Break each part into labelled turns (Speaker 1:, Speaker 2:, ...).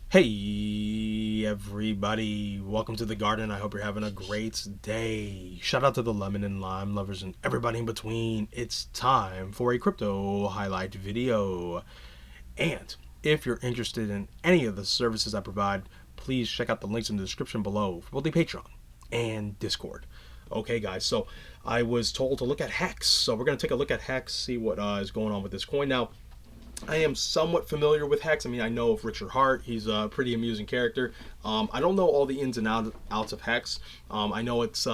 Speaker 1: Hey everybody, welcome to the garden. I hope you're having a great day. Shout out to the lemon and lime lovers and everybody in between. It's time for a crypto highlight video. And if you're interested in any of the services I provide, please check out the links in the description below for both the Patreon and Discord. Okay, guys, so I was told to look at HEX. So we're going to take a look at HEX, see what is going on with this coin. Now, I am somewhat familiar with HEX. I mean, I know of Richard Heart. He's a pretty amusing character. I don't know all the ins and outs of HEX. I know it's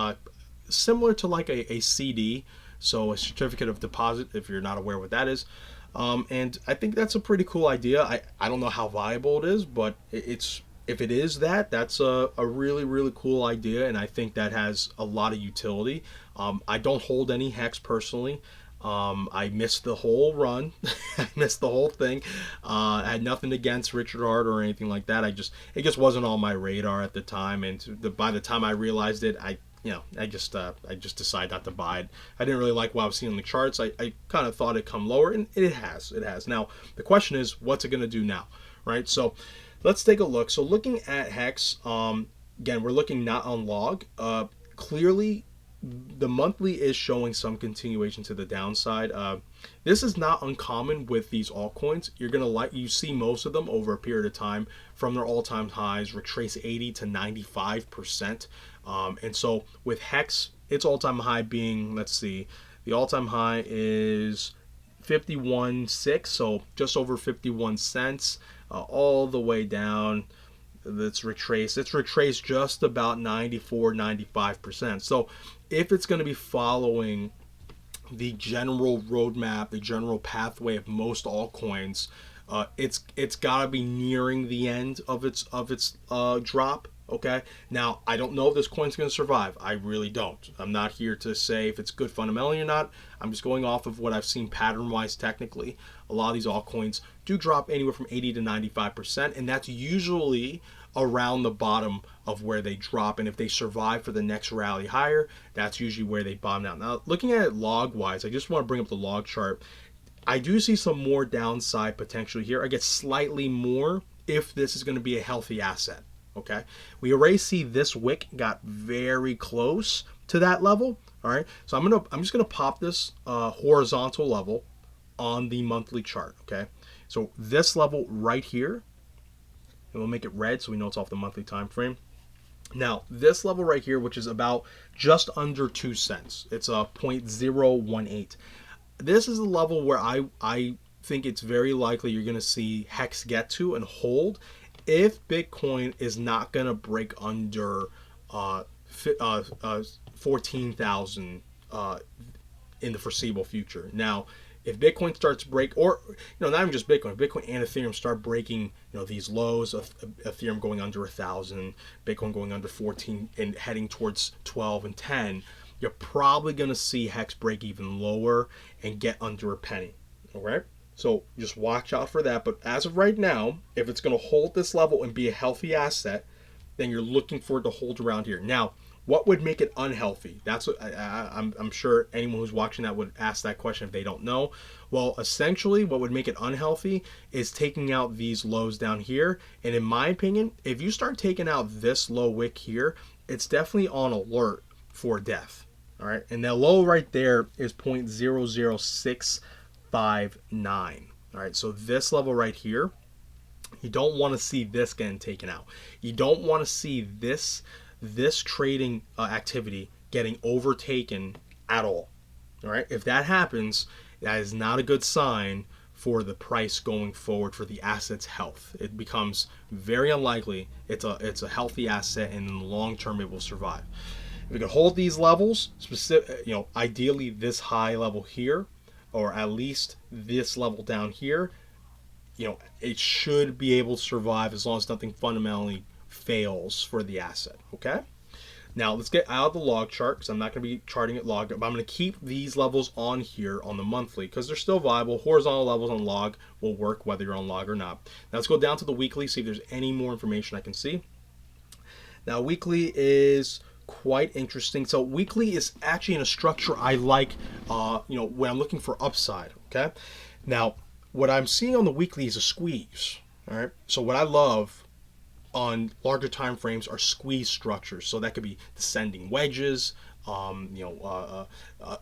Speaker 1: similar to like a CD, so a certificate of deposit, if you're not aware what that is. And I think that's a pretty cool idea. I don't know how viable it is, but it's if it is that, that's a really, really cool idea, and I think that has a lot of utility. I don't hold any HEX personally. I missed the whole run. I missed the whole thing. I had nothing against Richard Hart or anything like that. It just wasn't on my radar at the time, and by the time I realized it, I just decided not to buy it. I didn't really like what I was seeing on the charts. I kind of thought it'd come lower, and it has. Now the question is, what's it gonna do now, right? So let's take a look. So looking at HEX, again, we're looking not on log. Clearly the monthly is showing some continuation to the downside. This is not uncommon with these altcoins. You see most of them over a period of time from their all-time highs retrace 80 to 95%. And so with HEX, its all-time high being, let's see, the all-time high is 51.6, so just over 51 cents, all the way down. It's retraced just about 94-95%. So if it's going to be following the general roadmap, the general pathway of most altcoins, it's got to be nearing the end of its drop. Okay, now I don't know if this coin's going to survive. I really don't. I'm not here to say if it's good fundamentally or not. I'm just going off of what I've seen pattern wise. Technically, a lot of these altcoins do drop anywhere from 80 to 95%, and that's usually around the bottom of where they drop. And if they survive for the next rally higher, that's usually where they bottom out. Now, looking at it log wise, I just want to bring up the log chart. I do see some more downside potential here. I get slightly more if this is going to be a healthy asset. Okay, we already see this wick got very close to that level. All right, so I'm just gonna pop this horizontal level on the monthly chart. Okay, so this level right here, and we'll make it red so we know it's off the monthly time frame. Now this level right here, which is about just under 2 cents, it's a 0.018. This is the level where I think it's very likely you're gonna see HEX get to and hold if Bitcoin is not going to break under 14,000 in the foreseeable future. Now, if Bitcoin starts to break, or not even just Bitcoin, Bitcoin and Ethereum start breaking, these lows of Ethereum going under 1,000, Bitcoin going under 14 and heading towards 12 and 10, you're probably going to see HEX break even lower and get under a penny. All right. So just watch out for that. But as of right now, if it's going to hold this level and be a healthy asset, then you're looking for it to hold around here. Now, what would make it unhealthy? That's what I'm sure anyone who's watching that would ask that question if they don't know. Well, essentially, what would make it unhealthy is taking out these lows down here. And in my opinion, if you start taking out this low wick here, it's definitely on alert for death. All right, and that low right there is 0.00659. All right, so this level right here, you don't want to see this getting taken out. You don't want to see this trading activity getting overtaken at all. All right, if that happens, that is not a good sign for the price going forward, for the asset's health. It becomes very unlikely it's a healthy asset, and in the long term it will survive. If we can hold these levels, ideally this high level here, or at least this level down here, it should be able to survive as long as nothing fundamentally fails for the asset. Okay, now let's get out of the log chart, because I'm not going to be charting it log, but I'm going to keep these levels on here on the monthly because they're still viable. Horizontal levels on log will work whether you're on log or not. Now let's go down to the weekly, see if there's any more information I can see. Now weekly is quite interesting. So weekly is actually in a structure I like, when I'm looking for upside. Okay, now what I'm seeing on the weekly is a squeeze. All right, so what I love on larger time frames are squeeze structures. So that could be descending wedges,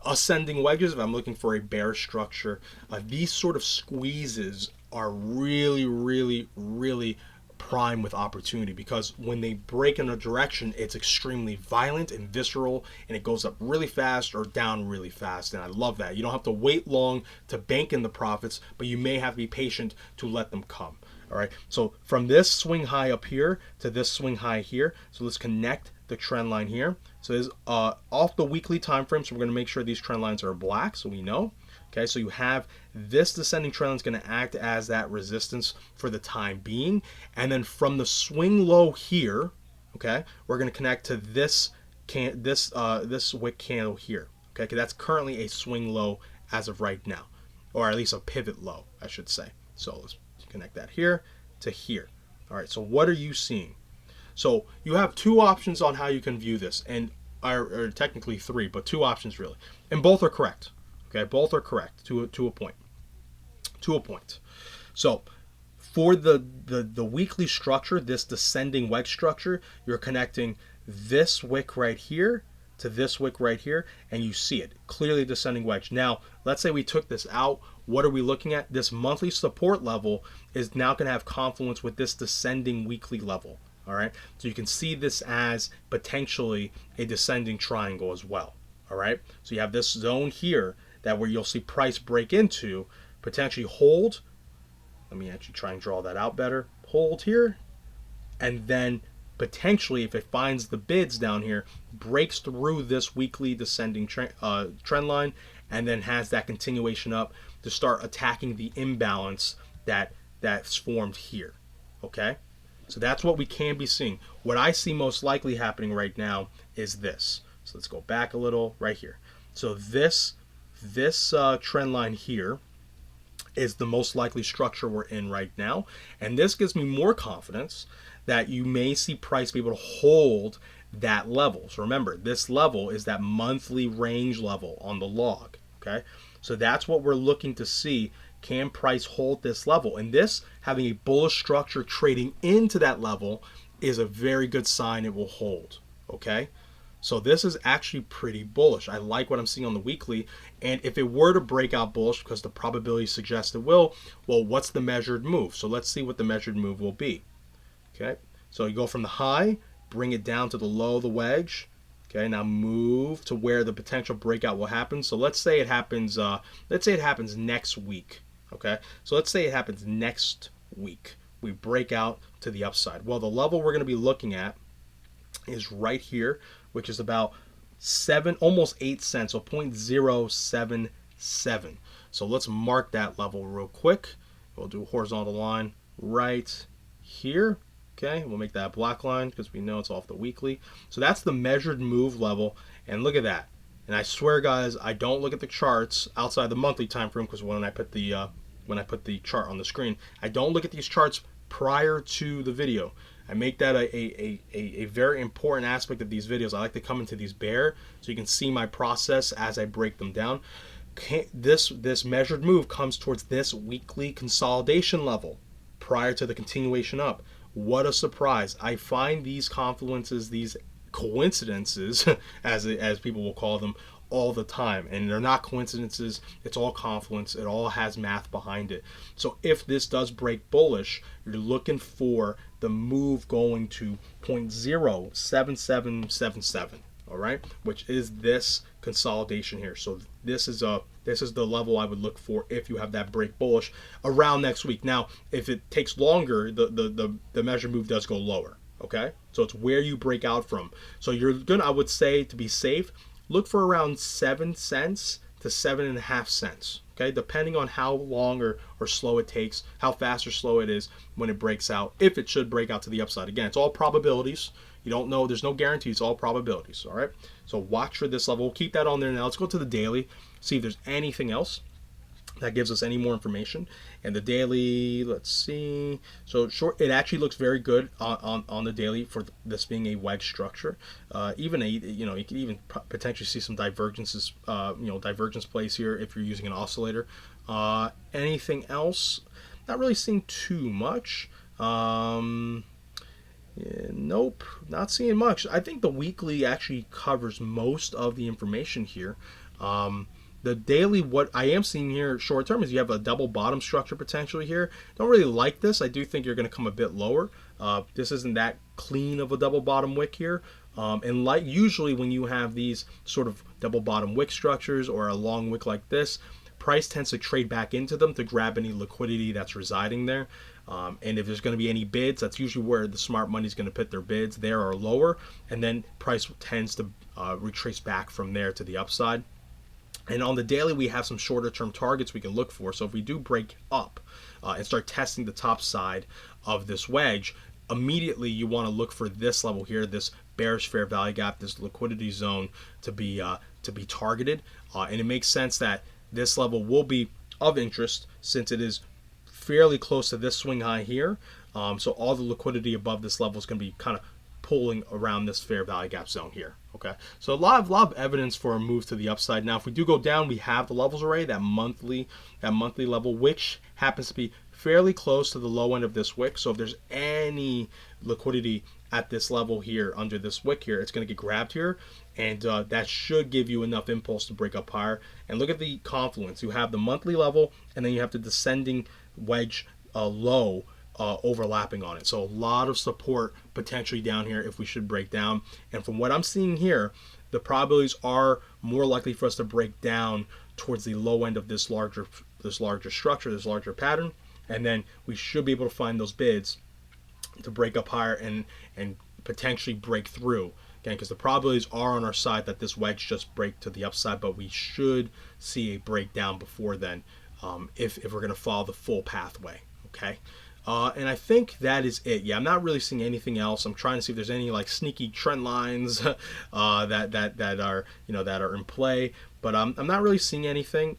Speaker 1: ascending wedges if I'm looking for a bear structure. These sort of squeezes are really, really, really prime with opportunity, because when they break in a direction, it's extremely violent and visceral, and it goes up really fast or down really fast. And I love that. You don't have to wait long to bank in the profits, but you may have to be patient to let them come. All right, so from this swing high up here to this swing high here, so let's connect the trend line here. So this is off the weekly time frame, so we're going to make sure these trend lines are black so we know. Okay, so you have this descending trend line is going to act as that resistance for the time being. And then from the swing low here, okay, we're going to connect to this wick candle here. Okay, because that's currently a swing low as of right now, or at least a pivot low, I should say. So let's connect that here to here. All right, so what are you seeing? So you have two options on how you can view this, and or technically three, but two options really, and both are correct. Okay, both are correct to a point. To a point. So for the weekly structure, this descending wedge structure, you're connecting this wick right here to this wick right here, and you see it clearly descending wedge. Now, let's say we took this out. What are we looking at? This monthly support level is now going to have confluence with this descending weekly level. All right, so you can see this as potentially a descending triangle as well. All right, so you have this zone here that where you'll see price break into, potentially hold. Let me actually try and draw that out better. Hold here, and then potentially, if it finds the bids down here, breaks through this weekly descending trend line, and then has that continuation up to start attacking the imbalance that's formed here. Okay, so that's what we can be seeing. What I see most likely happening right now is this. So let's go back a little right here. So this trend line here is the most likely structure we're in right now, and this gives me more confidence that you may see price be able to hold that level. So remember, this level is that monthly range level on the log. Okay, so that's what we're looking to see. Can price hold this level? And this, having a bullish structure trading into that level, is a very good sign it will hold. Okay, so this is actually pretty bullish. I like what I'm seeing on the weekly. And if it were to break out bullish, because the probability suggests it will, well, what's the measured move? So let's see what the measured move will be. Okay, so you go from the high, bring it down to the low of the wedge. Okay, now move to where the potential breakout will happen. So let's say it happens. Next week. Okay, so let's say it happens next week. We break out to the upside. Well, the level we're going to be looking at is right here, which is about almost 8 cents, so 0.077. So let's mark that level real quick. We'll do a horizontal line right here. Okay, we'll make that a black line because we know it's off the weekly. So that's the measured move level, and look at that. And I swear, guys, I don't look at the charts outside the monthly time frame, because when I put the chart on the screen, I don't look at these charts prior to the video. I make that a very important aspect of these videos. I like to come into these bare so you can see my process as I break them down. This measured move comes towards this weekly consolidation level prior to the continuation up. What a surprise. I find these confluences, these coincidences, as people will call them, all the time. And they're not coincidences. It's all confluence. It all has math behind it. So if this does break bullish, you're looking for the move going to 0.07777. All right, which is this consolidation here. So this is the level I would look for if you have that break bullish around next week. Now, if it takes longer, the measure move does go lower. Okay, so it's where you break out from. So you're gonna, I would say, to be safe, look for around 7 cents to 7.5 cents. Okay, depending on how long or slow it takes, how fast or slow it is when it breaks out, if it should break out to the upside. Again, it's all probabilities. You don't know, there's no guarantees, all probabilities. All right, so watch for this level. We'll keep that on there. Now let's go to the daily, see if there's anything else that gives us any more information. And the daily, let's see. So short, it actually looks very good on the daily for this being a wedge structure. You can even potentially see some divergences, divergence plays here if you're using an oscillator. Anything else? Not really seeing too much. Yeah, nope, not seeing much. I think the weekly actually covers most of the information here. Um, the daily, what I am seeing here short term is you have a double bottom structure potentially here. Don't really like this. I do think you're going to come a bit lower. This isn't that clean of a double bottom wick here. And like usually when you have these sort of double bottom wick structures or a long wick like this, price tends to trade back into them to grab any liquidity that's residing there. And if there's going to be any bids, that's usually where the smart money is going to put their bids there or lower, and then price tends to retrace back from there to the upside. And on the daily, we have some shorter term targets we can look for. So if we do break up and start testing the top side of this wedge, immediately you want to look for this level here, this bearish fair value gap, this liquidity zone to be targeted. And it makes sense that this level will be of interest since it is fairly close to this swing high here. So all the liquidity above this level is going to be kind of pulling around this fair value gap zone here. Okay, so a lot of evidence for a move to the upside. Now, if we do go down, we have the levels already, that monthly level, which happens to be fairly close to the low end of this wick. So if there's any liquidity at this level here under this wick here, it's going to get grabbed here, and that should give you enough impulse to break up higher. And look at the confluence. You have the monthly level, and then you have the descending wedge low overlapping on it. So a lot of support potentially down here if we should break down. And from what I'm seeing here, the probabilities are more likely for us to break down towards the low end of this larger structure, this larger pattern, and then we should be able to find those bids to break up higher and potentially break through. Again, because the probabilities are on our side that this wedge just break to the upside, but we should see a breakdown before then if we're going to follow the full pathway. Okay. And I think that is it. Yeah, I'm not really seeing anything else. I'm trying to see if there's any like sneaky trend lines that are in play, but I'm not really seeing anything.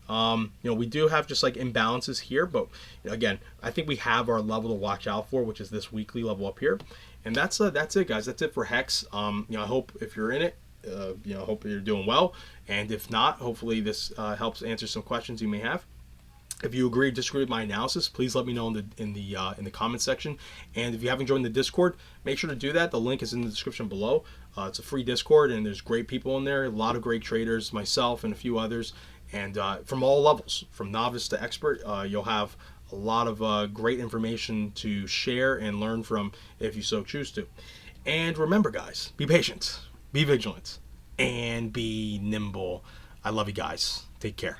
Speaker 1: We do have just like imbalances here, but again, I think we have our level to watch out for, which is this weekly level up here. And that's it, guys. That's it for HEX. I hope if you're in it, I hope you're doing well, and if not, hopefully this helps answer some questions you may have. If you agree or disagree with my analysis, please let me know in the comment section. And if you haven't joined the Discord, make sure to do that. The link is in the description below. It's a free Discord, and there's great people in there. A lot of great traders, myself and a few others, and from all levels, from novice to expert. You'll have a lot of great information to share and learn from if you so choose to. And remember, guys, be patient, be vigilant, and be nimble. I love you guys. Take care.